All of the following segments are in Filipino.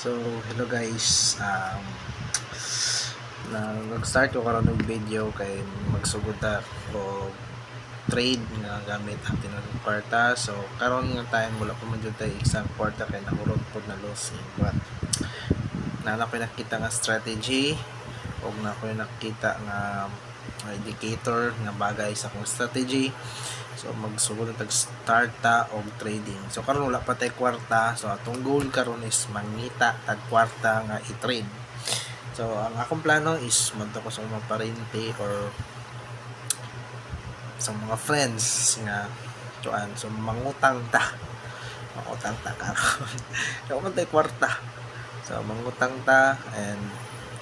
So, hello guys. Nag-start ko karon ng video kay magsugod ta o trade nga gamit ang tinong kwarta. So, karon nga time wala pa man jud tay isang kwarta kay nahurot pod na losing. But na ko nakita nga strategy o na ko nakita nga indicator nga bagay sa akong strategy. So magsugod tag start ta og trading. So karon wala pa tay kwarta. So atong goal karon is mangita tag kwarta nga i-trade. So ang akong plano is madto ko sa mga parente or sa mga friends nga tuan. So mangutang ta. Mangutang ta karon. So man tay kwarta. So mangutang ta and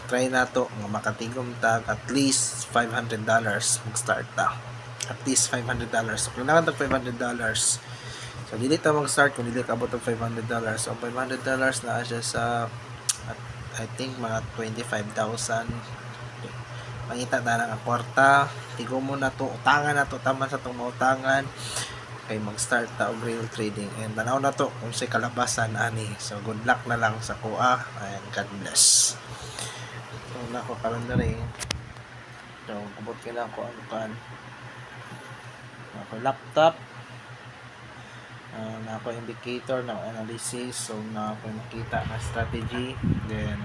try nato nga makatigom tag at least $500 mag-start ta. At least $500. So kailangan tag $500. So dili ta mag-start kung dili ka abot og $500. So $500 na siya sa I think mga 25,000. Mangita na lang ang kwarta. Tigo mo na to, utangan na to, taman sa itong mautangan kay mag-start ta og real trading. And tanaw na to kung sa kalabasan ani. So good luck na lang sa kuha and God bless. So nako karon na rin. So kubot kina ko ano kan. Nako laptop. Nako indicator na analysis. So nako nakita na strategy. Then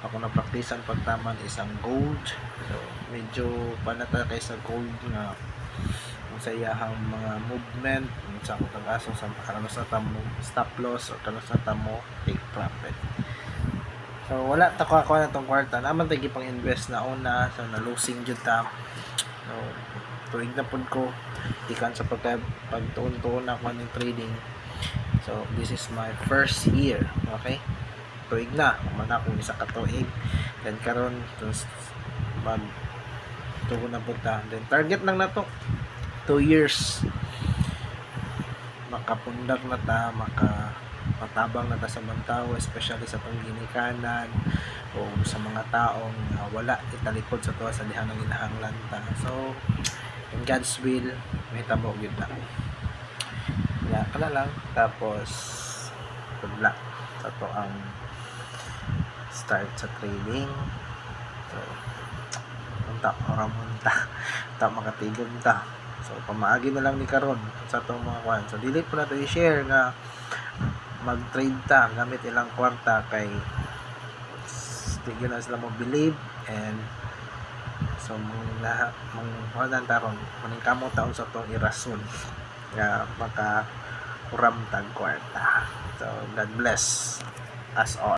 ako na praktisan pagtaman isang gold. So medyo panata kay sa gold nga sa iyahang mga movement sa akong aso sa kanos na tamo stop loss o kanos na tamo take profit. So wala ta ko na tong kwarta naman tay gipang invest na una so na losing jud ta. So tuig na pud ko ikan sa pagtuon-tuon ako ng trading. So this is my first year, okay? Tuig na man ako isa ka tuig. Then karon mag tuon na pud ta. Then target lang na to 2 years makapundar na ta, matabang na ta sa mga tao, especially sa pangginikanan o sa mga taong wala italikod sa tuwa sa dihang ng inahanglan ta. So in God's will may tamo gyud na ya kana lang. Tapos good luck sa to ang start sa trading. So unta oramunta ta makatigom ta. So pamaagi na lang ni karon sa atong mga kwan. So dili po nato i-share nga mag-trade ta gamit ilang kwarta kay tigyan na sila mo believe and so mong taron maning kamo taon sa tong irason nga maka uram tag kwarta. So God bless us all.